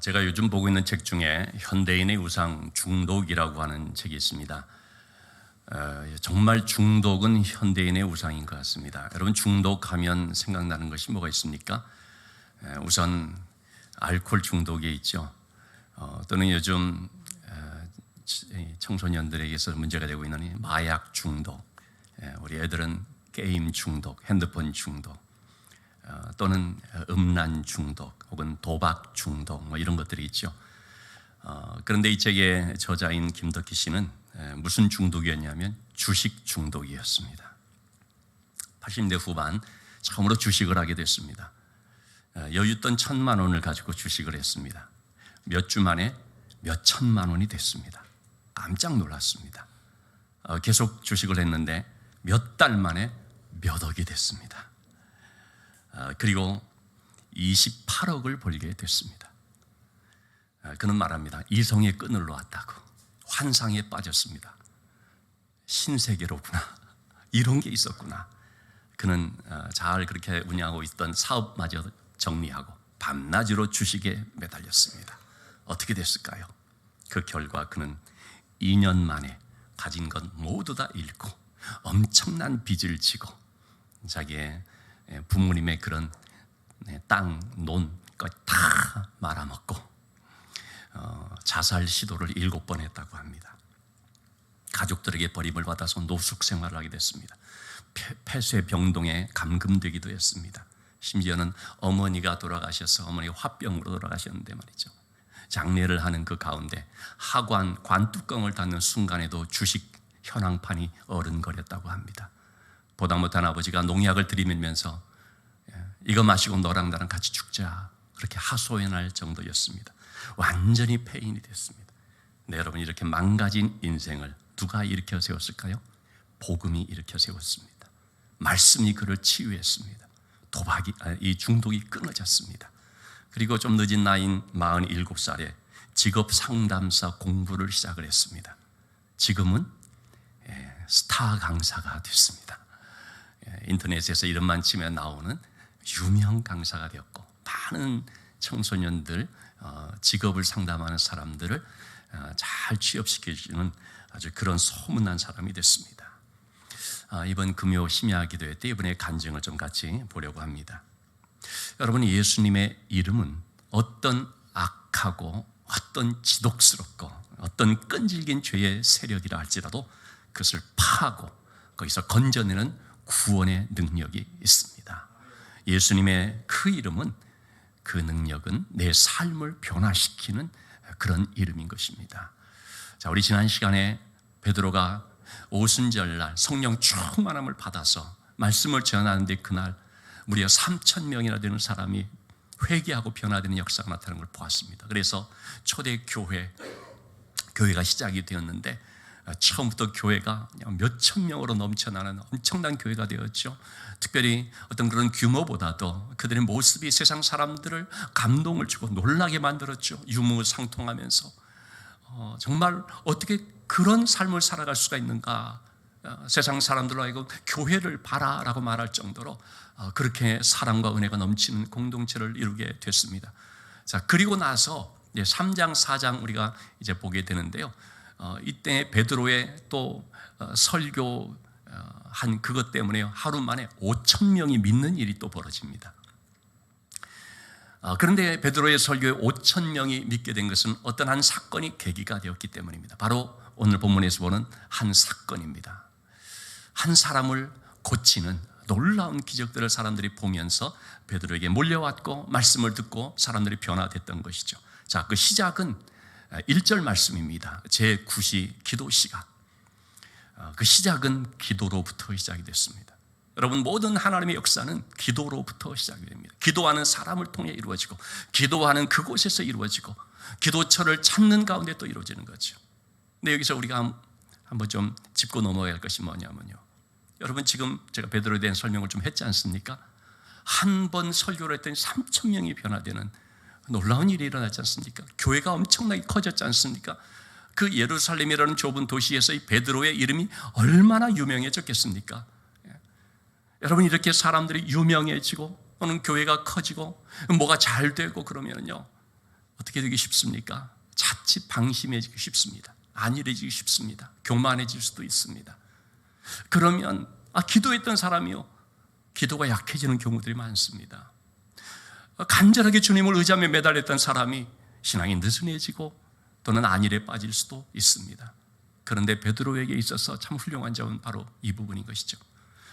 제가 요즘 보고 있는 책 중에 현대인의 우상 중독이라고 하는 책이 있습니다. 정말 중독은 현대인의 우상인 것 같습니다. 여러분, 중독하면 생각나는 것이 뭐가 있습니까? 우선 알코올 중독이 있죠. 또는 요즘 청소년들에게서 문제가 되고 있는 마약 중독, 우리 애들은 게임 중독, 핸드폰 중독, 또는 음란 중독 혹은 도박 중독, 뭐 이런 것들이 있죠. 그런데 이 책의 저자인 김덕희 씨는 무슨 중독이었냐면 주식 중독이었습니다. 80대 후반 처음으로 주식을 하게 됐습니다. 여윳돈 1,000만 원을 가지고 주식을 했습니다. 몇 주 만에 몇 천만 원이 됐습니다. 깜짝 놀랐습니다. 계속 주식을 했는데 몇 달 만에 몇 억이 됐습니다. 그리고 28억을 벌게 됐습니다. 그는 말합니다. 이성의 끈을 놓았다고. 환상에 빠졌습니다. 신세계로구나. 이런 게 있었구나. 그는 잘 그렇게 운영하고 있던 사업마저 정리하고 밤낮으로 주식에 매달렸습니다. 어떻게 됐을까요? 그 결과 그는 2년 만에 가진 것 모두 다 잃고 엄청난 빚을 지고 자기의 부모님의 그런 땅, 논 것 다 말아먹고 자살 시도를 7번 했다고 합니다. 가족들에게 버림을 받아서 노숙 생활을 하게 됐습니다. 폐쇄병동에 감금되기도 했습니다. 심지어는 어머니가 돌아가셔서 어머니가 화병으로 돌아가셨는데 말이죠. 장례를 하는 그 가운데 하관 관뚜껑을 닫는 순간에도 주식 현황판이 어른거렸다고 합니다. 보다 못한 아버지가 농약을 들이밀면서 이거 마시고 너랑 나랑 같이 죽자, 그렇게 하소연할 정도였습니다. 완전히 폐인이 됐습니다. 네, 여러분, 이렇게 망가진 인생을 누가 일으켜 세웠을까요? 복음이 일으켜 세웠습니다. 말씀이 그를 치유했습니다. 이 중독이 끊어졌습니다. 그리고 좀 늦은 나이인 47살에 직업 상담사 공부를 시작을 했습니다. 지금은 스타 강사가 됐습니다. 인터넷에서 이름만 치면 나오는 유명 강사가 되었고, 많은 청소년들, 직업을 상담하는 사람들을 잘 취업시켜주는 아주 그런 소문난 사람이 됐습니다. 이번 금요 심야 기도회 때 이번에 간증을 좀 같이 보려고 합니다. 여러분, 예수님의 이름은 어떤 악하고 어떤 지독스럽고 어떤 끈질긴 죄의 세력이라 할지라도 그것을 파하고 거기서 건져내는 구원의 능력이 있습니다. 예수님의 그 이름은, 그 능력은 내 삶을 변화시키는 그런 이름인 것입니다. 자, 우리 지난 시간에 베드로가 오순절날 성령 충만함을 받아서 말씀을 전하는데 그날 무려 3,000명이나 되는 사람이 회개하고 변화되는 역사가 나타나는 걸 보았습니다. 그래서 초대 교회가 시작이 되었는데 처음부터 교회가 몇천 명으로 넘쳐나는 엄청난 교회가 되었죠. 특별히 어떤 그런 규모보다도 그들의 모습이 세상 사람들을 감동을 주고 놀라게 만들었죠. 유무상통하면서 정말 어떻게 그런 삶을 살아갈 수가 있는가, 세상 사람들로 하여금 교회를 봐라라고 말할 정도로 그렇게 사랑과 은혜가 넘치는 공동체를 이루게 됐습니다. 자, 그리고 나서 이제 3장, 4장 우리가 이제 보게 되는데요. 이때 베드로의 또 설교한 그것 때문에 하루 만에 5,000명이 믿는 일이 또 벌어집니다. 그런데 베드로의 설교에 5,000명이 믿게 된 것은 어떤 한 사건이 계기가 되었기 때문입니다. 바로 오늘 본문에서 보는 한 사건입니다. 한 사람을 고치는 놀라운 기적들을 사람들이 보면서 베드로에게 몰려왔고 말씀을 듣고 사람들이 변화됐던 것이죠. 자, 그 시작은 1절 말씀입니다. 제9시 기도 시간. 그 시작은 기도로부터 시작이 됐습니다. 여러분, 모든 하나님의 역사는 기도로부터 시작이 됩니다. 기도하는 사람을 통해 이루어지고, 기도하는 그곳에서 이루어지고, 기도처를 찾는 가운데 또 이루어지는 거죠. 근데 여기서 우리가 한번 좀 짚고 넘어가야 할 것이 뭐냐면요, 여러분, 지금 제가 베드로에 대한 설명을 좀 했지 않습니까? 한 번 설교를 했더니 3,000명이 변화되는 놀라운 일이 일어나지 않습니까? 교회가 엄청나게 커졌지 않습니까? 그 예루살렘이라는 좁은 도시에서 이 베드로의 이름이 얼마나 유명해졌겠습니까? 여러분, 이렇게 사람들이 유명해지고 또는 교회가 커지고 뭐가 잘 되고 그러면요, 어떻게 되기 쉽습니까? 자칫 방심해지기 쉽습니다. 안일해지기 쉽습니다. 교만해질 수도 있습니다. 그러면 기도했던 사람이요, 기도가 약해지는 경우들이 많습니다. 간절하게 주님을 의지하며 매달렸던 사람이 신앙이 느슨해지고 또는 안일에 빠질 수도 있습니다. 그런데 베드로에게 있어서 참 훌륭한 점은 바로 이 부분인 것이죠.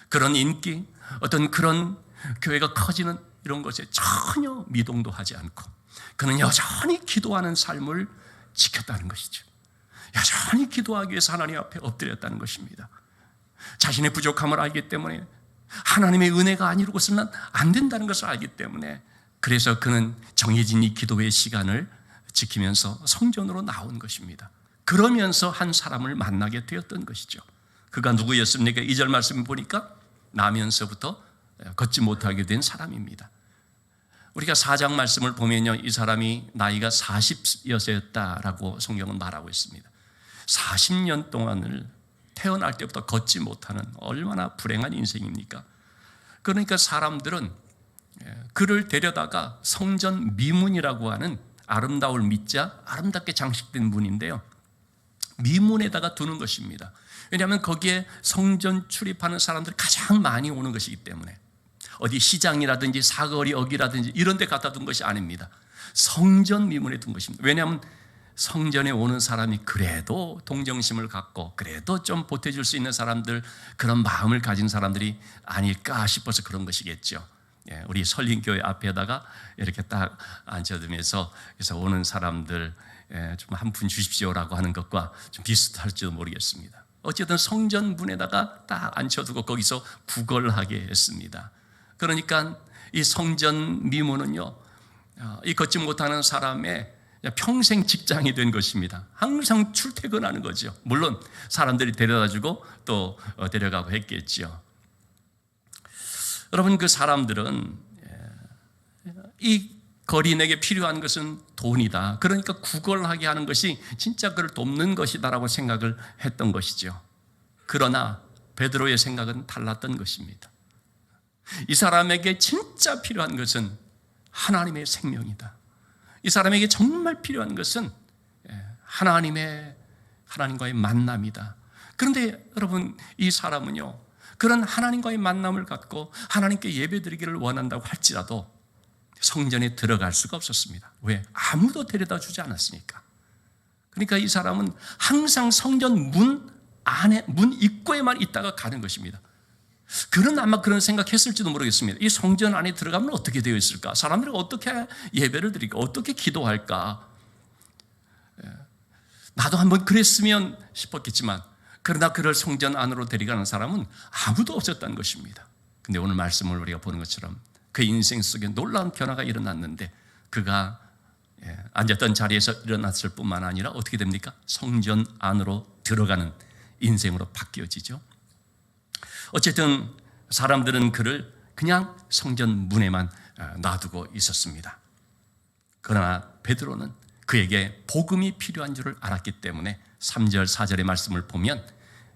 그런 인기, 어떤 그런 교회가 커지는 이런 것에 전혀 미동도 하지 않고 그는 여전히 기도하는 삶을 지켰다는 것이죠. 여전히 기도하기 위해서 하나님 앞에 엎드렸다는 것입니다. 자신의 부족함을 알기 때문에, 하나님의 은혜가 안 이루고서는 안 된다는 것을 알기 때문에, 그래서 그는 정해진 이 기도의 시간을 지키면서 성전으로 나온 것입니다. 그러면서 한 사람을 만나게 되었던 것이죠. 그가 누구였습니까? 2절 말씀 보니까 나면서부터 걷지 못하게 된 사람입니다. 우리가 4장 말씀을 보면요, 이 사람이 나이가 40여세였다라고 성경은 말하고 있습니다. 40년 동안을 태어날 때부터 걷지 못하는 얼마나 불행한 인생입니까? 그러니까 사람들은 그를 데려다가 성전 미문이라고 하는 아름다울 미자, 아름답게 장식된 문인데요, 미문에다가 두는 것입니다. 왜냐하면 거기에 성전 출입하는 사람들이 가장 많이 오는 것이기 때문에, 어디 시장이라든지 사거리 어기라든지 이런 데 갖다 둔 것이 아닙니다. 성전 미문에 둔 것입니다. 왜냐하면 성전에 오는 사람이 그래도 동정심을 갖고 그래도 좀 보태줄 수 있는 사람들, 그런 마음을 가진 사람들이 아닐까 싶어서 그런 것이겠죠. 우리 설린교회 앞에다가 이렇게 딱 앉혀두면서, 그래서 오는 사람들 좀 한 푼 주십시오라고 하는 것과 좀 비슷할지도 모르겠습니다. 어쨌든 성전 문에다가 딱 앉혀두고 거기서 구걸하게 했습니다. 그러니까 이 성전 미문은요, 이 걷지 못하는 사람의 평생 직장이 된 것입니다. 항상 출퇴근하는 거죠. 물론 사람들이 데려다주고 또 데려가고 했겠죠. 여러분, 그 사람들은 이 거린에게 필요한 것은 돈이다, 그러니까 구걸하게 하는 것이 진짜 그를 돕는 것이다라고 생각을 했던 것이죠. 그러나 베드로의 생각은 달랐던 것입니다. 이 사람에게 진짜 필요한 것은 하나님의 생명이다. 이 사람에게 정말 필요한 것은 하나님과의 만남이다. 그런데 여러분, 이 사람은요, 그런 하나님과의 만남을 갖고 하나님께 예배드리기를 원한다고 할지라도 성전에 들어갈 수가 없었습니다. 왜? 아무도 데려다 주지 않았으니까. 그러니까 이 사람은 항상 성전 문 안에, 문 입구에만 있다가 가는 것입니다. 그는 아마 그런 생각했을지도 모르겠습니다. 이 성전 안에 들어가면 어떻게 되어 있을까? 사람들이 어떻게 예배를 드릴까? 어떻게 기도할까? 나도 한번 그랬으면 싶었겠지만, 그러나 그를 성전 안으로 데려가는 사람은 아무도 없었다는 것입니다. 근데 오늘 말씀을 우리가 보는 것처럼 그 인생 속에 놀라운 변화가 일어났는데, 그가 앉았던 자리에서 일어났을 뿐만 아니라 어떻게 됩니까? 성전 안으로 들어가는 인생으로 바뀌어지죠. 어쨌든 사람들은 그를 그냥 성전 문에만 놔두고 있었습니다. 그러나 베드로는 그에게 복음이 필요한 줄을 알았기 때문에 3절 4절의 말씀을 보면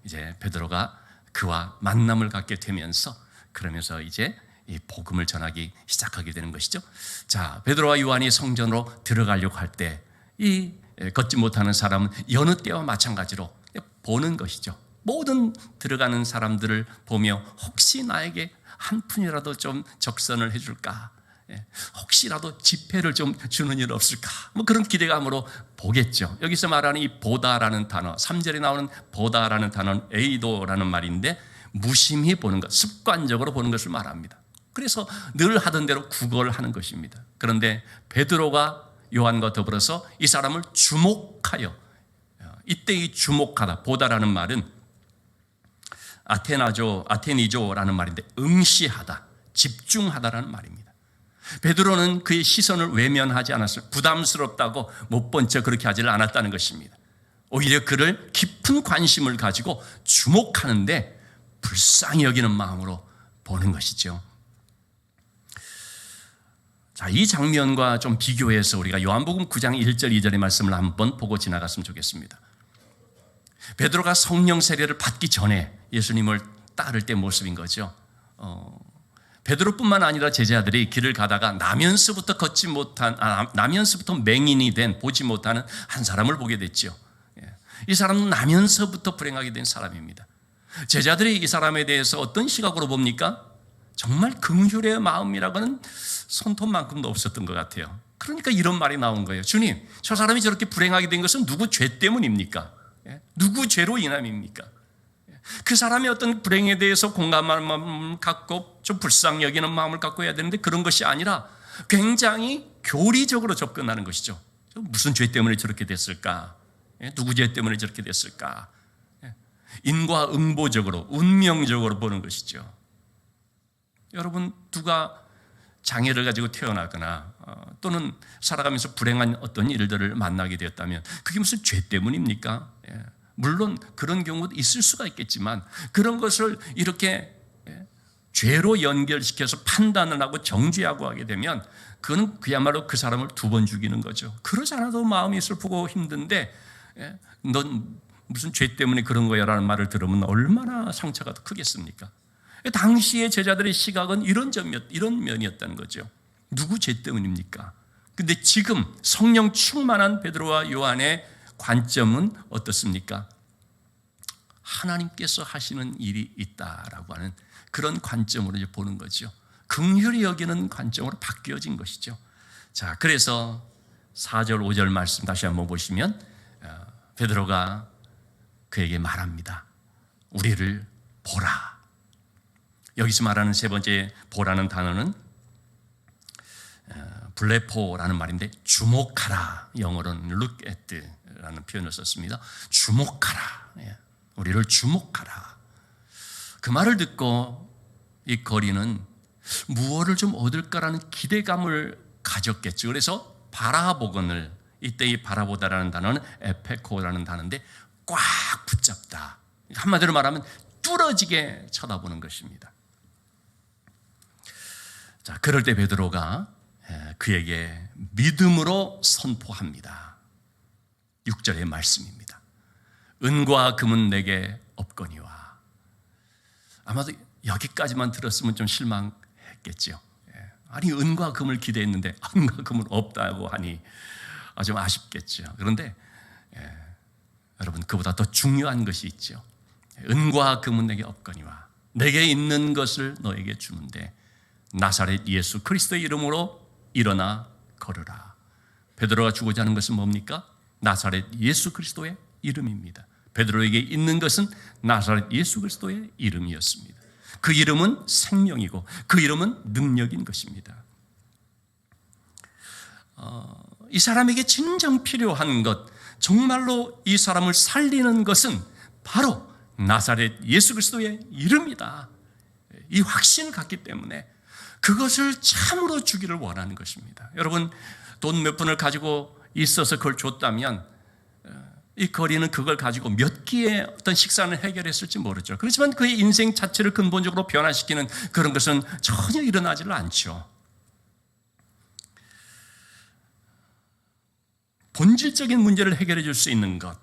이제 베드로가 그와 만남을 갖게 되면서, 그러면서 이제 이 복음을 전하기 시작하게 되는 것이죠. 자, 베드로와 요한이 성전으로 들어가려고 할 때 이 걷지 못하는 사람은 여느 때와 마찬가지로 보는 것이죠. 모든 들어가는 사람들을 보며 혹시 나에게 한 푼이라도 좀 적선을 해줄까? 혹시라도 지폐를 좀 주는 일 없을까? 뭐 그런 기대감으로 보겠죠. 여기서 말하는 이 보다라는 단어, 3절에 나오는 보다라는 단어는 에이도라는 말인데, 무심히 보는 것, 습관적으로 보는 것을 말합니다. 그래서 늘 하던 대로 구걸하는 것입니다. 그런데 베드로가 요한과 더불어서 이 사람을 주목하여, 이때 이 주목하다, 보다라는 말은 아테니조라는 말인데 응시하다, 집중하다라는 말입니다. 베드로는 그의 시선을 외면하지 않았어요. 부담스럽다고 못 본 척 그렇게 하지를 않았다는 것입니다. 오히려 그를 깊은 관심을 가지고 주목하는데 불쌍히 여기는 마음으로 보는 것이죠. 자, 이 장면과 좀 비교해서 우리가 요한복음 9장 1절 2절의 말씀을 한번 보고 지나갔으면 좋겠습니다. 베드로가 성령 세례를 받기 전에 예수님을 따를 때 모습인 거죠. 베드로뿐만 아니라 제자들이 길을 가다가 나면서부터 나면서부터 맹인이 된 보지 못하는 한 사람을 보게 됐죠. 이 사람은 나면서부터 불행하게 된 사람입니다. 제자들이 이 사람에 대해서 어떤 시각으로 봅니까? 정말 긍휼의 마음이라고는 손톱만큼도 없었던 것 같아요. 그러니까 이런 말이 나온 거예요. 주님, 저 사람이 저렇게 불행하게 된 것은 누구 죄 때문입니까? 누구 죄로 인함입니까? 그 사람의 어떤 불행에 대해서 공감하는 마음을 갖고 좀 불쌍히 여기는 마음을 갖고 해야 되는데 그런 것이 아니라 굉장히 교리적으로 접근하는 것이죠. 무슨 죄 때문에 저렇게 됐을까? 누구 죄 때문에 저렇게 됐을까? 인과응보적으로, 운명적으로 보는 것이죠. 여러분, 누가 장애를 가지고 태어나거나 또는 살아가면서 불행한 어떤 일들을 만나게 되었다면 그게 무슨 죄 때문입니까? 물론 그런 경우도 있을 수가 있겠지만 그런 것을 이렇게 죄로 연결시켜서 판단을 하고 정죄하고 하게 되면 그건 그야말로 그 사람을 두 번 죽이는 거죠. 그러지 않아도 마음이 슬프고 힘든데 넌 무슨 죄 때문에 그런 거야 라는 말을 들으면 얼마나 상처가 더 크겠습니까? 당시의 제자들의 시각은 이런 면이었다는 거죠. 누구 죄 때문입니까? 근데 지금 성령 충만한 베드로와 요한의 관점은 어떻습니까? 하나님께서 하시는 일이 있다라고 하는 그런 관점으로 이제 보는 거죠. 긍휼히 여기는 관점으로 바뀌어진 것이죠. 자, 그래서 4절 5절 말씀 다시 한번 보시면 베드로가 그에게 말합니다. 우리를 보라. 여기서 말하는 세 번째 보라는 단어는 블레포라는 말인데 주목하라. 영어로는 look at 라는 표현을 썼습니다. 주목하라. 우리를 주목하라. 그 말을 듣고 이 거리는 무엇을 좀 얻을까라는 기대감을 가졌겠죠. 그래서 바라보건을, 이때 이 바라보다라는 단어는 에페코라는 단어인데 꽉 붙잡다. 한마디로 말하면 뚫어지게 쳐다보는 것입니다. 자, 그럴 때 베드로가 그에게 믿음으로 선포합니다. 6절의 말씀입니다. 은과 금은 내게 없거니와. 아마도 여기까지만 들었으면 좀 실망했겠죠. 아니, 은과 금을 기대했는데 은과 금은 없다고 하니 좀 아쉽겠죠. 그런데 여러분, 그보다 더 중요한 것이 있죠. 은과 금은 내게 없거니와 내게 있는 것을 너에게 주는데 나사렛 예수 그리스도의 이름으로 일어나 걸으라. 베드로가 주고자 하는 것은 뭡니까? 나사렛 예수 그리스도의 이름입니다. 베드로에게 있는 것은 나사렛 예수 그리스도의 이름이었습니다. 그 이름은 생명이고 그 이름은 능력인 것입니다. 이 사람에게 진정 필요한 것, 정말로 이 사람을 살리는 것은 바로 나사렛 예수 그리스도의 이름이다. 이 확신을 갖기 때문에 그것을 참으로 주기를 원하는 것입니다. 여러분, 돈 몇 푼을 가지고 있어서 그걸 줬다면 이 거리는 그걸 가지고 몇 끼의 어떤 식사는 해결했을지 모르죠. 그렇지만 그의 인생 자체를 근본적으로 변화시키는 그런 것은 전혀 일어나지를 않죠. 본질적인 문제를 해결해 줄 수 있는 것,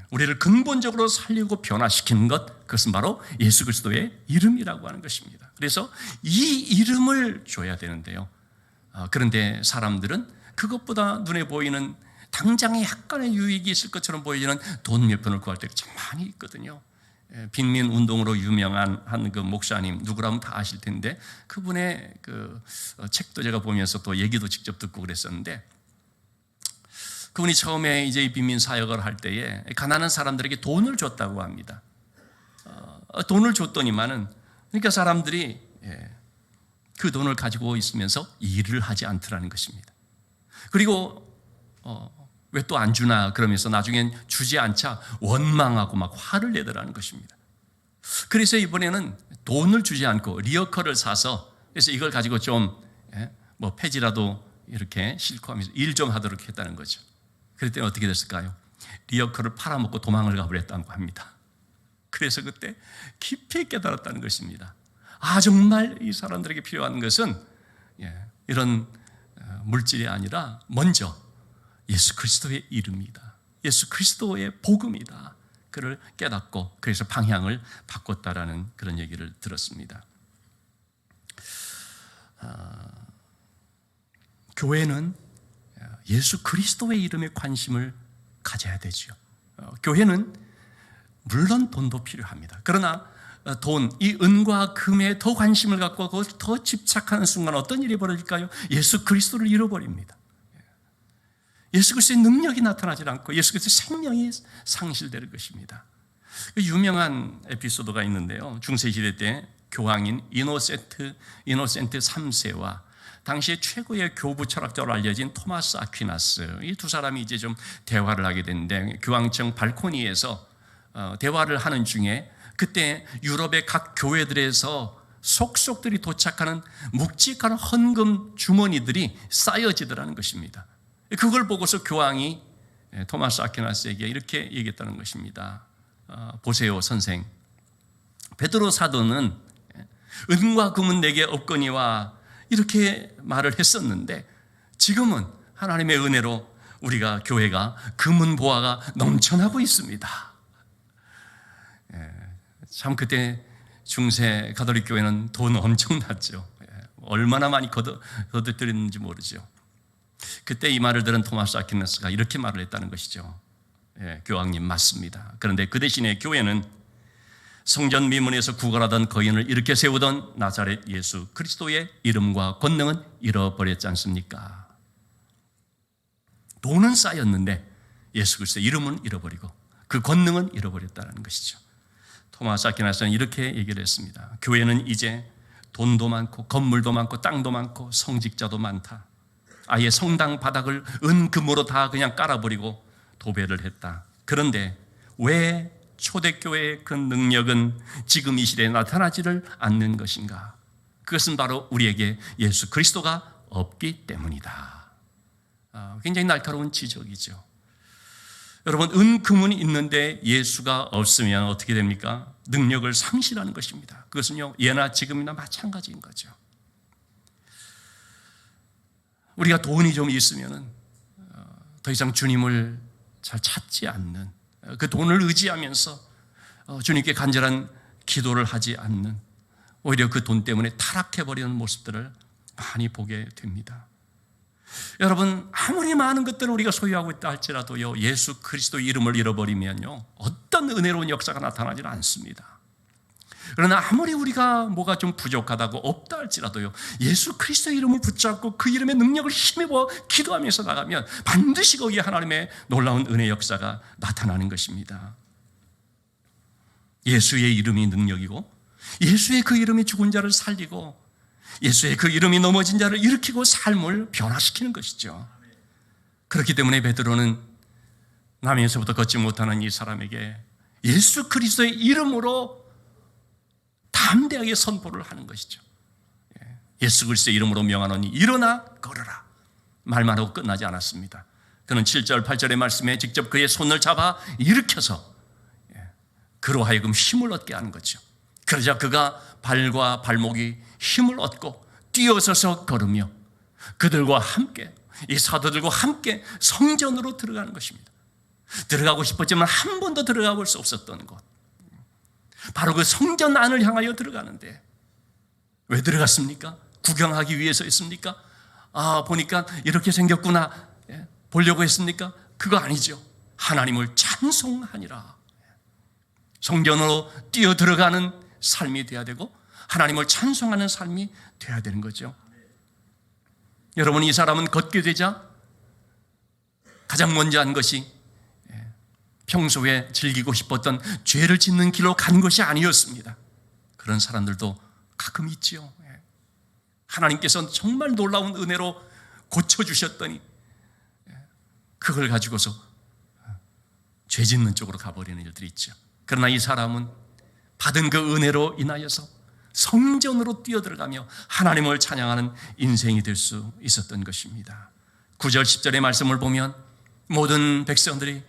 우리를 근본적으로 살리고 변화시키는 것, 그것은 바로 예수 그리스도의 이름이라고 하는 것입니다. 그래서 이 이름을 줘야 되는데요. 그런데 사람들은 그것보다 눈에 보이는 당장에 약간의 유익이 있을 것처럼 보이는 돈 몇 푼을 구할 때가 참 많이 있거든요. 빈민 운동으로 유명한 한 그 목사님, 누구라면 다 아실 텐데 그분의 그 책도 제가 보면서 또 얘기도 직접 듣고 그랬었는데, 그분이 처음에 이제 빈민 사역을 할 때에 가난한 사람들에게 돈을 줬다고 합니다. 돈을 줬더니만은, 그러니까 사람들이 그 돈을 가지고 있으면서 일을 하지 않더라는 것입니다. 그리고 왜 또 안 주나 그러면서 나중엔 주지 않자 원망하고 막 화를 내더라는 것입니다. 그래서 이번에는 돈을 주지 않고 리어커를 사서, 그래서 이걸 가지고 좀 뭐 폐지라도 이렇게 싣고 하면서 일 좀 하도록 했다는 거죠. 그랬더니 어떻게 됐을까요? 리어커를 팔아먹고 도망을 가버렸다고 합니다. 그래서 그때 깊이 깨달았다는 것입니다. 정말 이 사람들에게 필요한 것은 이런 물질이 아니라 먼저 예수 그리스도의 이름이다. 예수 그리스도의 복음이다. 그를 깨닫고 그래서 방향을 바꿨다라는 그런 얘기를 들었습니다. 교회는 예수 그리스도의 이름에 관심을 가져야 되죠. 교회는 물론 돈도 필요합니다. 그러나 돈, 이 은과 금에 더 관심을 갖고 더 집착하는 순간 어떤 일이 벌어질까요? 예수 그리스도를 잃어버립니다. 예수 그리스도의 능력이 나타나지 않고 예수 그리스도의 생명이 상실되는 것입니다. 유명한 에피소드가 있는데요. 중세시대 때 교황인 이노센트 3세와 당시에 최고의 교부 철학자로 알려진 토마스 아퀴나스, 이 두 사람이 이제 좀 대화를 하게 되는데, 교황청 발코니에서 대화를 하는 중에 그때 유럽의 각 교회들에서 속속들이 도착하는 묵직한 헌금 주머니들이 쌓여지더라는 것입니다. 그걸 보고서 교황이 토마스 아퀴나스에게 이렇게 얘기했다는 것입니다. 보세요, 선생. 베드로 사도는 은과 금은 내게 없거니와 이렇게 말을 했었는데, 지금은 하나님의 은혜로 우리가 교회가 금은 보화가 넘쳐나고 있습니다. 참 그때 중세 가톨릭 교회는 돈 엄청났죠. 얼마나 많이 거둬들였는지 모르죠. 그때 이 말을 들은 토마스 아퀴나스가 이렇게 말을 했다는 것이죠. 교황님, 맞습니다. 그런데 그 대신에 교회는 성전 미문에서 구걸하던 거인을 이렇게 세우던 나사렛 예수 그리스도의 이름과 권능은 잃어버렸지 않습니까? 돈은 쌓였는데 예수 그리스도의 이름은 잃어버리고 그 권능은 잃어버렸다는 것이죠. 토마스 아퀴나스는 이렇게 얘기를 했습니다. 교회는 이제 돈도 많고 건물도 많고 땅도 많고 성직자도 많다. 아예 성당 바닥을 은금으로 다 그냥 깔아버리고 도배를 했다. 그런데 왜 초대교회의 그 능력은 지금 이 시대에 나타나지를 않는 것인가? 그것은 바로 우리에게 예수 그리스도가 없기 때문이다. 굉장히 날카로운 지적이죠. 여러분, 은금은 있는데 예수가 없으면 어떻게 됩니까? 능력을 상실하는 것입니다. 그것은요, 예나 지금이나 마찬가지인 거죠. 우리가 돈이 좀 있으면 더 이상 주님을 잘 찾지 않는, 그 돈을 의지하면서 주님께 간절한 기도를 하지 않는, 오히려 그 돈 때문에 타락해버리는 모습들을 많이 보게 됩니다. 여러분, 아무리 많은 것들을 우리가 소유하고 있다 할지라도요, 예수 그리스도 이름을 잃어버리면요, 어떤 은혜로운 역사가 나타나지는 않습니다. 그러나 아무리 우리가 뭐가 좀 부족하다고 없다 할지라도요, 예수 그리스도의 이름을 붙잡고 그 이름의 능력을 힘입어 기도하면서 나가면 반드시 거기에 하나님의 놀라운 은혜 역사가 나타나는 것입니다. 예수의 이름이 능력이고, 예수의 그 이름이 죽은 자를 살리고, 예수의 그 이름이 넘어진 자를 일으키고 삶을 변화시키는 것이죠. 그렇기 때문에 베드로는 남에서부터 걷지 못하는 이 사람에게 예수 그리스도의 이름으로 담대하게 선포를 하는 것이죠. 예수 그리스도의 이름으로 명하노니 일어나 걸어라. 말만 하고 끝나지 않았습니다. 그는 7절 8절의 말씀에 직접 그의 손을 잡아 일으켜서 그로 하여금 힘을 얻게 하는 거죠. 그러자 그가 발과 발목이 힘을 얻고 뛰어서서 걸으며 그들과 함께, 이 사도들과 함께 성전으로 들어가는 것입니다. 들어가고 싶었지만 한 번도 들어가 볼 수 없었던 곳, 바로 그 성전 안을 향하여 들어가는데, 왜 들어갔습니까? 구경하기 위해서였습니까? 보니까 이렇게 생겼구나 보려고 했습니까? 그거 아니죠. 하나님을 찬송하니라. 성전으로 뛰어 들어가는 삶이 돼야 되고 하나님을 찬송하는 삶이 돼야 되는 거죠. 여러분, 이 사람은 걷게 되자 가장 먼저 한 것이 평소에 즐기고 싶었던 죄를 짓는 길로 간 것이 아니었습니다. 그런 사람들도 가끔 있지요. 하나님께서는 정말 놀라운 은혜로 고쳐주셨더니 그걸 가지고서 죄 짓는 쪽으로 가버리는 일들이 있죠. 그러나 이 사람은 받은 그 은혜로 인하여서 성전으로 뛰어들어가며 하나님을 찬양하는 인생이 될 수 있었던 것입니다. 9절 10절의 말씀을 보면 모든 백성들이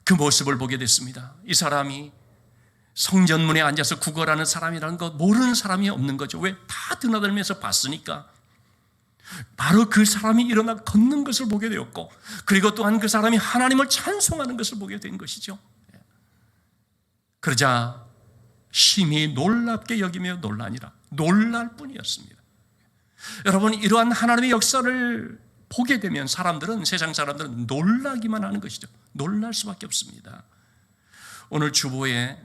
그 모습을 보게 됐습니다. 이 사람이 성전문에 앉아서 구걸하는 사람이라는 것 모르는 사람이 없는 거죠. 왜? 다 드나들면서 봤으니까. 바로 그 사람이 일어나 걷는 것을 보게 되었고, 그리고 또한 그 사람이 하나님을 찬송하는 것을 보게 된 것이죠. 그러자 심히 놀랍게 여기며 놀라니라. 놀랄 뿐이었습니다. 여러분, 이러한 하나님의 역사를 보게 되면 세상 사람들은 놀라기만 하는 것이죠. 놀랄 수밖에 없습니다. 오늘 주보에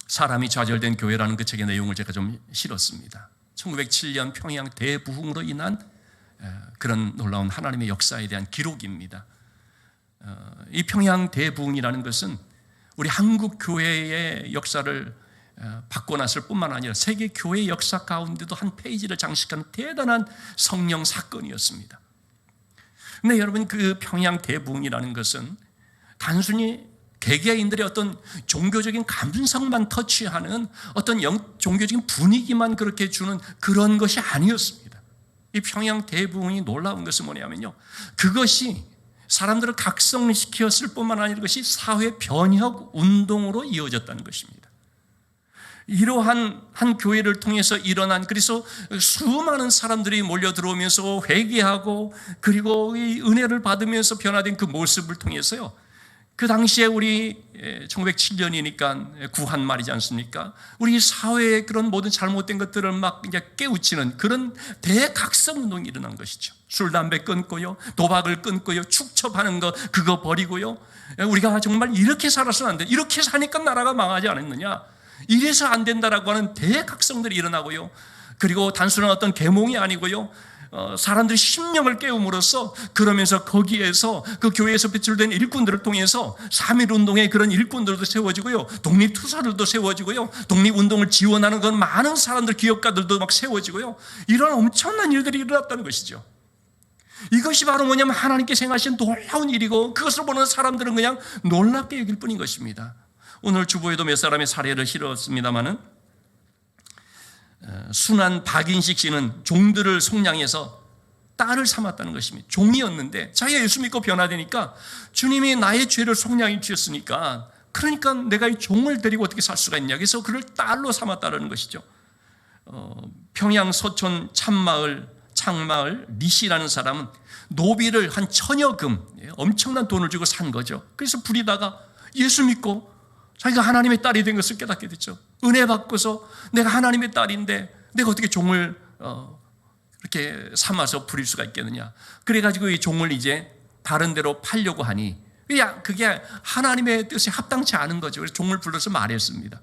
사람이 좌절된 교회라는 그 책의 내용을 제가 좀 실었습니다. 1907년 평양 대부흥으로 인한 그런 놀라운 하나님의 역사에 대한 기록입니다. 이 평양 대부흥이라는 것은 우리 한국 교회의 역사를 바꿔놨을 뿐만 아니라 세계 교회의 역사 가운데도 한 페이지를 장식하는 대단한 성령 사건이었습니다. 근데 여러분, 그 평양 대부흥이라는 것은 단순히 개개인들의 어떤 종교적인 감성만 터치하는 어떤 종교적인 분위기만 그렇게 주는 그런 것이 아니었습니다. 이 평양 대부흥이 놀라운 것은 뭐냐면요, 그것이 사람들을 각성시켰을 뿐만 아니라 그것이 사회 변혁 운동으로 이어졌다는 것입니다. 이러한 한 교회를 통해서 일어난, 그래서 수많은 사람들이 몰려 들어오면서 회개하고 그리고 이 은혜를 받으면서 변화된 그 모습을 통해서요, 그 당시에 우리 1907년이니까 구한 말이지 않습니까? 우리 사회의 그런 모든 잘못된 것들을 막 이제 깨우치는 그런 대각성 운동이 일어난 것이죠. 술, 담배 끊고요, 도박을 끊고요, 축첩하는 거 그거 버리고요. 우리가 정말 이렇게 살아서는 안 돼. 이렇게 사니까 나라가 망하지 않았느냐? 이래서 안 된다라고 하는 대각성들이 일어나고요. 그리고 단순한 어떤 계몽이 아니고요, 사람들이 심령을 깨움으로써, 그러면서 거기에서 그 교회에서 배출된 일꾼들을 통해서 3.1운동의 그런 일꾼들도 세워지고요, 독립투사들도 세워지고요, 독립운동을 지원하는 그런 많은 사람들, 기업가들도 막 세워지고요, 이런 엄청난 일들이 일어났다는 것이죠. 이것이 바로 뭐냐면 하나님께서 행하신 놀라운 일이고, 그것을 보는 사람들은 그냥 놀랍게 여길 뿐인 것입니다. 오늘 주보에도 몇 사람의 사례를 실었습니다마는, 순한 박인식 씨는 종들을 속량해서 딸을 삼았다는 것입니다. 종이었는데 자기가 예수 믿고 변화되니까 주님이 나의 죄를 속량해 주셨으니까, 그러니까 내가 이 종을 데리고 어떻게 살 수가 있냐, 그래서 그를 딸로 삼았다는 것이죠. 평양 서촌 창마을 리씨라는 사람은 노비를 한 1000여 금, 엄청난 돈을 주고 산 거죠. 그래서 부리다가 예수 믿고 자기가 하나님의 딸이 된 것을 깨닫게 됐죠. 은혜 받고서 내가 하나님의 딸인데 내가 어떻게 종을 이렇게 삼아서 부릴 수가 있겠느냐. 그래가지고 이 종을 이제 다른 데로 팔려고 하니 그게 하나님의 뜻에 합당치 않은 거죠. 그래서 종을 불러서 말했습니다.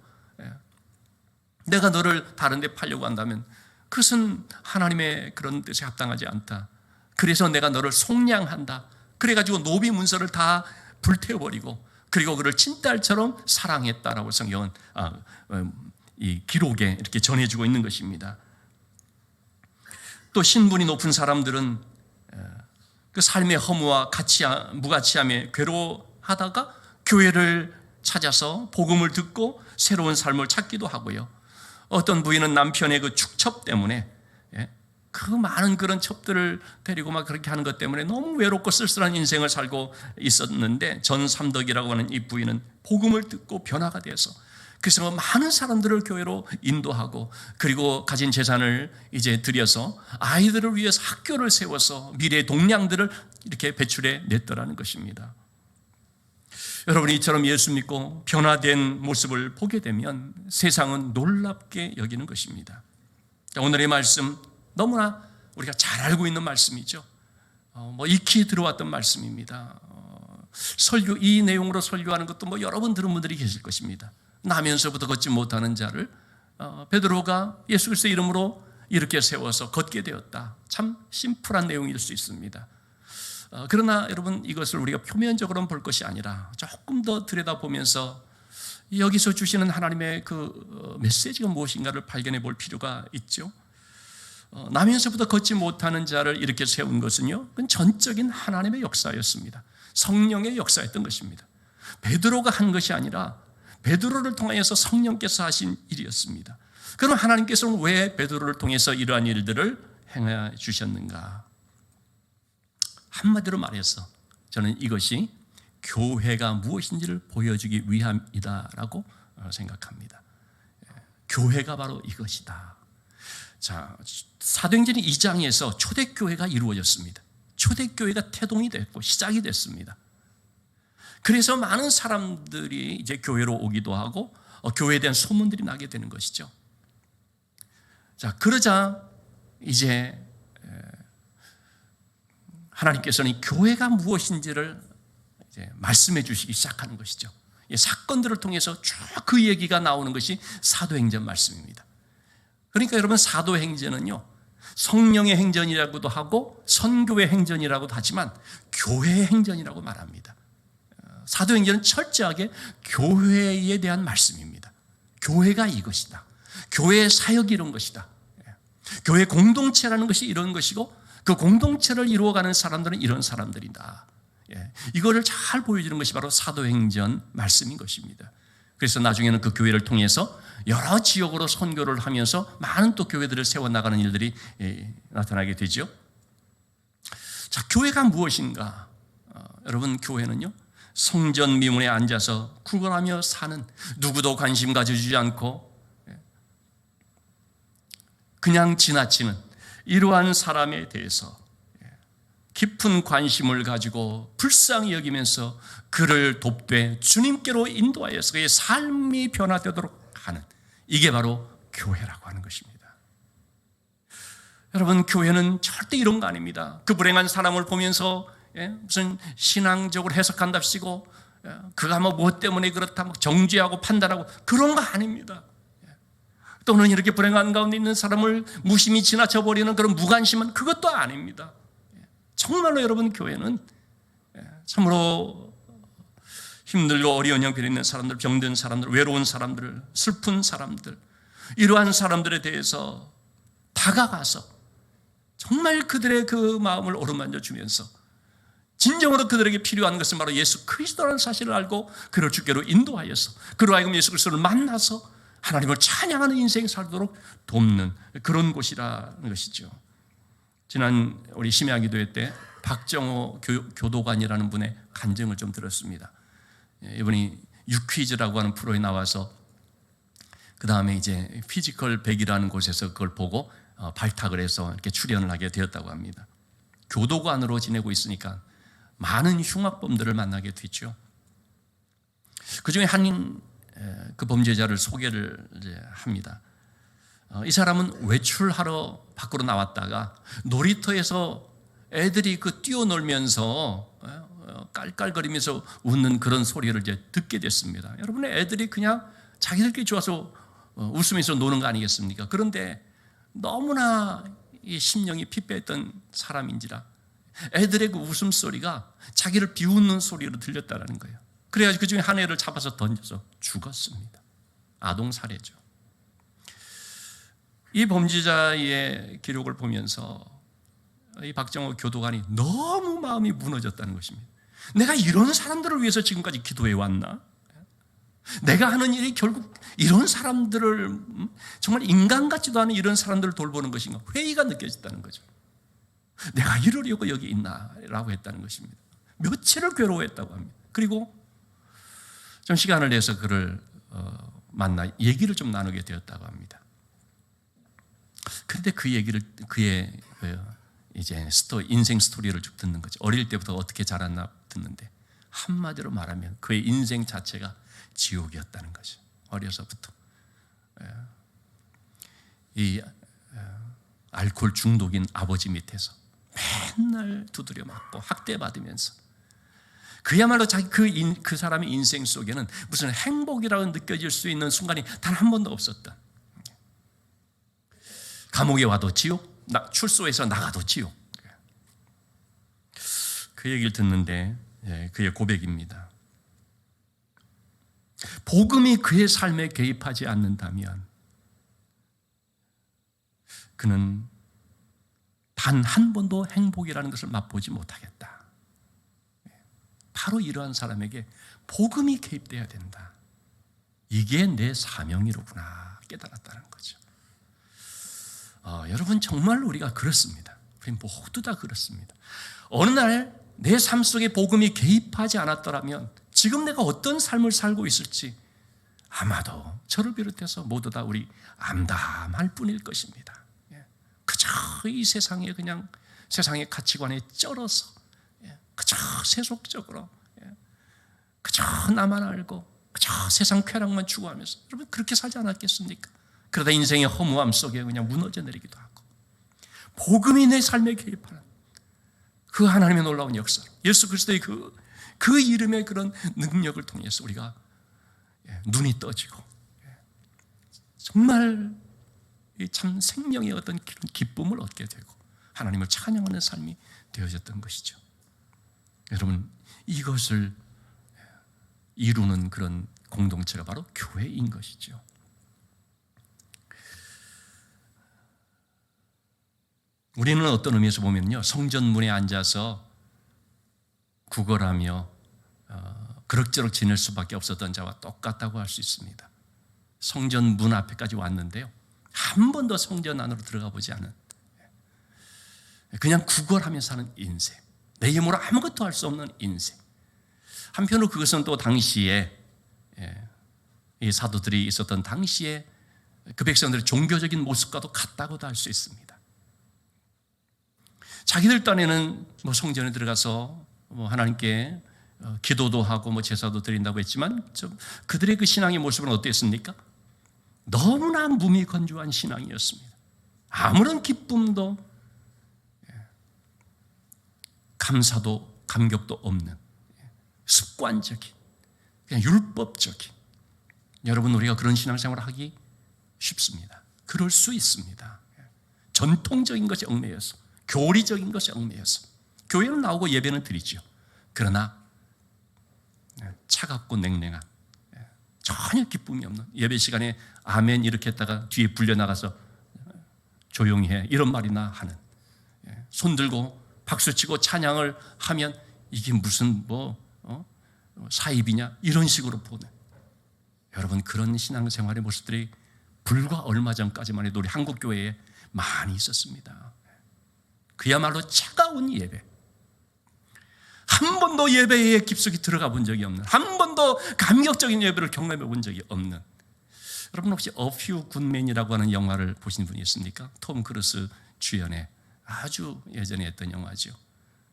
내가 너를 다른 데 팔려고 한다면 그것은 하나님의 그런 뜻에 합당하지 않다. 그래서 내가 너를 속량한다. 그래가지고 노비 문서를 다 불태워버리고, 그리고 그를 친딸처럼 사랑했다라고 성경은 이 기록에 이렇게 전해지고 있는 것입니다. 또 신분이 높은 사람들은 그 삶의 허무와 무가치함에 괴로워하다가 교회를 찾아서 복음을 듣고 새로운 삶을 찾기도 하고요. 어떤 부인은 남편의 그 축첩 때문에, 그 많은 그런 첩들을 데리고 막 그렇게 하는 것 때문에 너무 외롭고 쓸쓸한 인생을 살고 있었는데, 전삼덕이라고 하는 이 부인은 복음을 듣고 변화가 돼서, 그래서 많은 사람들을 교회로 인도하고, 그리고 가진 재산을 이제 들여서 아이들을 위해서 학교를 세워서 미래의 동량들을 이렇게 배출해 냈더라는 것입니다. 여러분이 이처럼 예수 믿고 변화된 모습을 보게 되면 세상은 놀랍게 여기는 것입니다. 오늘의 말씀 너무나 우리가 잘 알고 있는 말씀이죠. 익히 들어왔던 말씀입니다. 이 내용으로 설교하는 것도 여러분 들은 분들이 계실 것입니다. 나면서부터 걷지 못하는 자를 베드로가 예수 그리스도의 이름으로 이렇게 세워서 걷게 되었다. 참 심플한 내용일 수 있습니다. 그러나 여러분, 이것을 우리가 표면적으로는 볼 것이 아니라 조금 더 들여다보면서 여기서 주시는 하나님의 그 메시지가 무엇인가를 발견해 볼 필요가 있죠. 나면서부터 걷지 못하는 자를 이렇게 세운 것은요, 그건 전적인 하나님의 역사였습니다. 성령의 역사였던 것입니다. 베드로가 한 것이 아니라 베드로를 통해서 성령께서 하신 일이었습니다. 그럼 하나님께서는 왜 베드로를 통해서 이러한 일들을 행해 주셨는가? 한마디로 말해서 저는 이것이 교회가 무엇인지를 보여주기 위함이다라고 생각합니다. 교회가 바로 이것이다. 자, 사도행전 2장에서 초대교회가 이루어졌습니다. 초대교회가 태동이 됐고 시작이 됐습니다. 그래서 많은 사람들이 이제 교회로 오기도 하고 교회에 대한 소문들이 나게 되는 것이죠. 자, 그러자 이제 하나님께서는 교회가 무엇인지를 이제 말씀해 주시기 시작하는 것이죠. 이 사건들을 통해서 쭉 그 얘기가 나오는 것이 사도행전 말씀입니다. 그러니까 여러분, 사도행전은요, 성령의 행전이라고도 하고 선교의 행전이라고도 하지만 교회의 행전이라고 말합니다. 사도행전은 철저하게 교회에 대한 말씀입니다. 교회가 이것이다. 교회의 사역이 이런 것이다. 교회 공동체라는 것이 이런 것이고 그 공동체를 이루어가는 사람들은 이런 사람들이다. 이거를 잘 보여주는 것이 바로 사도행전 말씀인 것입니다. 그래서 나중에는 그 교회를 통해서 여러 지역으로 선교를 하면서 많은 또 교회들을 세워나가는 일들이 나타나게 되죠. 자, 교회가 무엇인가? 여러분, 교회는요, 성전 미문에 앉아서 구걸하며 사는, 누구도 관심 가져주지 않고 그냥 지나치는 이러한 사람에 대해서 깊은 관심을 가지고 불쌍히 여기면서 그를 돕되 주님께로 인도하여서 그의 삶이 변화되도록 하는, 이게 바로 교회라고 하는 것입니다. 여러분, 교회는 절대 이런 거 아닙니다. 그 불행한 사람을 보면서 무슨 신앙적으로 해석한답시고 그가 뭐 무엇 때문에 그렇다 정죄하고 판단하고 그런 거 아닙니다. 또는 이렇게 불행한 가운데 있는 사람을 무심히 지나쳐버리는 그런 무관심은 그것도 아닙니다. 정말로 여러분, 교회는 참으로 힘들고 어려운 형편에 있는 사람들, 병든 사람들, 외로운 사람들, 슬픈 사람들, 이러한 사람들에 대해서 다가가서 정말 그들의 그 마음을 어루만져 주면서 진정으로 그들에게 필요한 것은 바로 예수 그리스도라는 사실을 알고 그를 주께로 인도하여서 그로 하여금 예수 그리스도를 만나서 하나님을 찬양하는 인생 살도록 돕는 그런 곳이라는 것이죠. 지난 우리 심야 기도회 때 박정호 교도관이라는 분의 간증을 좀 들었습니다. 이분이 유퀴즈라고 하는 프로에 나와서 그 다음에 이제 피지컬 100이라는 곳에서 그걸 보고 발탁을 해서 이렇게 출연을 하게 되었다고 합니다. 교도관으로 지내고 있으니까 많은 흉악범들을 만나게 됐죠. 그 중에 한 그 범죄자를 소개를 합니다. 이 사람은 외출하러 밖으로 나왔다가 놀이터에서 애들이 그 뛰어놀면서 깔깔거리면서 웃는 그런 소리를 이제 듣게 됐습니다. 여러분, 애들이 그냥 자기들끼리 좋아서 웃으면서 노는 거 아니겠습니까? 그런데 너무나 이 심령이 피폐했던 사람인지라 애들의 그 웃음소리가 자기를 비웃는 소리로 들렸다는 거예요. 그래가지고 그 중에 한 애를 잡아서 던져서 죽었습니다. 아동살해죠. 이 범죄자의 기록을 보면서 이 박정호 교도관이 너무 마음이 무너졌다는 것입니다. 내가 이런 사람들을 위해서 지금까지 기도해 왔나? 내가 하는 일이 결국 이런 사람들을, 정말 인간 같지도 않은 이런 사람들을 돌보는 것인가? 회의가 느껴졌다는 거죠. 내가 이러려고 여기 있나? 라고 했다는 것입니다. 며칠을 괴로워했다고 합니다. 그리고 좀 시간을 내서 그를 만나 얘기를 좀 나누게 되었다고 합니다. 그런데 그 얘기를, 그의 이제 인생 스토리를 쭉 듣는 거죠. 어릴 때부터 어떻게 자랐나 듣는데 한마디로 말하면 그의 인생 자체가 지옥이었다는 거죠. 어려서부터 이 알코올 중독인 아버지 밑에서 맨날 두드려 맞고 학대받으면서 그야말로 자기 그 사람의 인생 속에는 무슨 행복이라고 느껴질 수 있는 순간이 단 한 번도 없었다. 감옥에 와도 지옥, 출소해서 나가도 지옥. 그 얘기를 듣는데 그의 고백입니다. 복음이 그의 삶에 개입하지 않는다면 그는 단 한 번도 행복이라는 것을 맛보지 못하겠다. 바로 이러한 사람에게 복음이 개입돼야 된다. 이게 내 사명이로구나 깨달았다는 거죠. 여러분, 정말로 우리가 그렇습니다. 우리 모두 다 그렇습니다. 어느 날 내 삶 속에 복음이 개입하지 않았더라면 지금 내가 어떤 삶을 살고 있을지 아마도 저를 비롯해서 모두 다 우리 암담할 뿐일 것입니다. 그저 이 세상에 그냥 세상의 가치관에 쩔어서 그저 세속적으로 그저 나만 알고 그저 세상 쾌락만 추구하면서 여러분 그렇게 살지 않았겠습니까? 그러다 인생의 허무함 속에 그냥 무너져 내리기도 하고, 복음이 내 삶에 개입하는 그 하나님의 놀라운 역사, 예수 그리스도의 그 이름의 그런 능력을 통해서 우리가 눈이 떠지고 정말 참 생명의 어떤 기쁨을 얻게 되고 하나님을 찬양하는 삶이 되어졌던 것이죠. 여러분, 이것을 이루는 그런 공동체가 바로 교회인 것이죠. 우리는 어떤 의미에서 보면요, 성전문에 앉아서 구걸하며 그럭저럭 지낼 수밖에 없었던 자와 똑같다고 할 수 있습니다. 성전 문 앞에까지 왔는데요, 한 번도 성전 안으로 들어가 보지 않은, 그냥 구걸하며 사는 인생, 내 힘으로 아무것도 할 수 없는 인생. 한편으로 그것은 또 당시에 이 사도들이 있었던 당시에 그 백성들의 종교적인 모습과도 같다고도 할 수 있습니다. 자기들 딴에는 뭐 성전에 들어가서 뭐 하나님께 기도도 하고 뭐 제사도 드린다고 했지만 그들의 그 신앙의 모습은 어땠습니까? 너무나 무미건조한 신앙이었습니다. 아무런 기쁨도 감사도 감격도 없는 습관적인, 그냥 율법적인. 여러분, 우리가 그런 신앙생활을 하기 쉽습니다. 그럴 수 있습니다. 전통적인 것에 얽매여서, 교리적인 것에 얽매여서 교회는 나오고 예배는 드리죠. 그러나 차갑고 냉랭한, 전혀 기쁨이 없는, 예배 시간에 아멘 이렇게 했다가 뒤에 불려나가서 조용히 해 이런 말이나 하는, 손 들고 박수치고 찬양을 하면 이게 무슨 사입이냐 이런 식으로 보는, 여러분, 그런 신앙생활의 모습들이 불과 얼마 전까지만 해도 우리 한국 교회에 많이 있었습니다. 그야말로 차가운 예배, 한 번도 예배에 깊숙이 들어가 본 적이 없는, 한 번도 감격적인 예배를 경험해 본 적이 없는. 여러분, 혹시 A Few Good Men이라고 하는 영화를 보신 분이 있습니까? 톰 크루스 주연의 아주 예전에 했던 영화죠.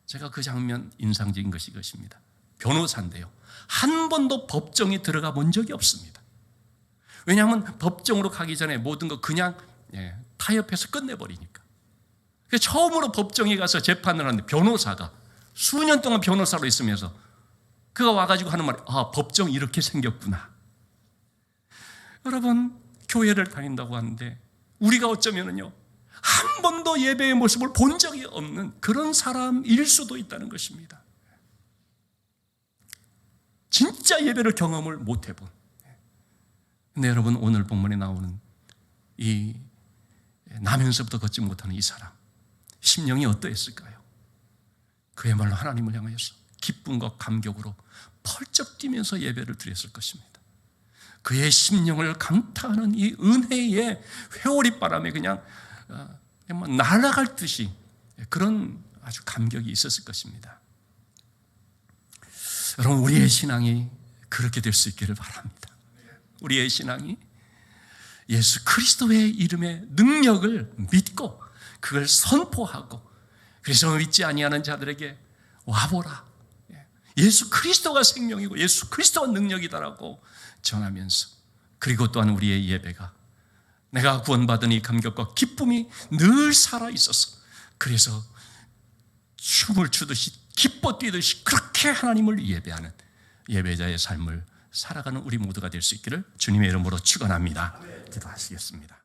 제가 그 장면 인상적인 것이 이것입니다. 변호사인데요, 한 번도 법정에 들어가 본 적이 없습니다. 왜냐하면 법정으로 가기 전에 모든 거 그냥 타협해서 끝내버리니까. 그래서 처음으로 법정에 가서 재판을 하는데 변호사가 수년 동안 변호사로 있으면서 그가 와가지고 하는 말이, 법정 이렇게 생겼구나. 여러분, 교회를 다닌다고 하는데 우리가 어쩌면은요, 한 번도 예배의 모습을 본 적이 없는 그런 사람일 수도 있다는 것입니다. 진짜 예배를 경험을 못 해본. 근데 여러분, 오늘 본문에 나오는 이 나면서부터 걷지 못하는 이 사람, 심령이 어떠했을까요? 그야말로 하나님을 향하여서 기쁨과 감격으로 펄쩍 뛰면서 예배를 드렸을 것입니다. 그의 심령을 강타하는 이 은혜의 회오리 바람에 그냥 날아갈 듯이 그런 아주 감격이 있었을 것입니다. 여러분, 우리의 신앙이 그렇게 될 수 있기를 바랍니다. 우리의 신앙이 예수 그리스도의 이름의 능력을 믿고 그걸 선포하고, 그래서 믿지 아니하는 자들에게 와보라, 예수 그리스도가 생명이고 예수 그리스도가 능력이다라고 전하면서, 그리고 또한 우리의 예배가 내가 구원받은 이 감격과 기쁨이 늘 살아있어서, 그래서 춤을 추듯이 기뻐 뛰듯이 그렇게 하나님을 예배하는 예배자의 삶을 살아가는 우리 모두가 될 수 있기를 주님의 이름으로 축원합니다. 기도하시겠습니다.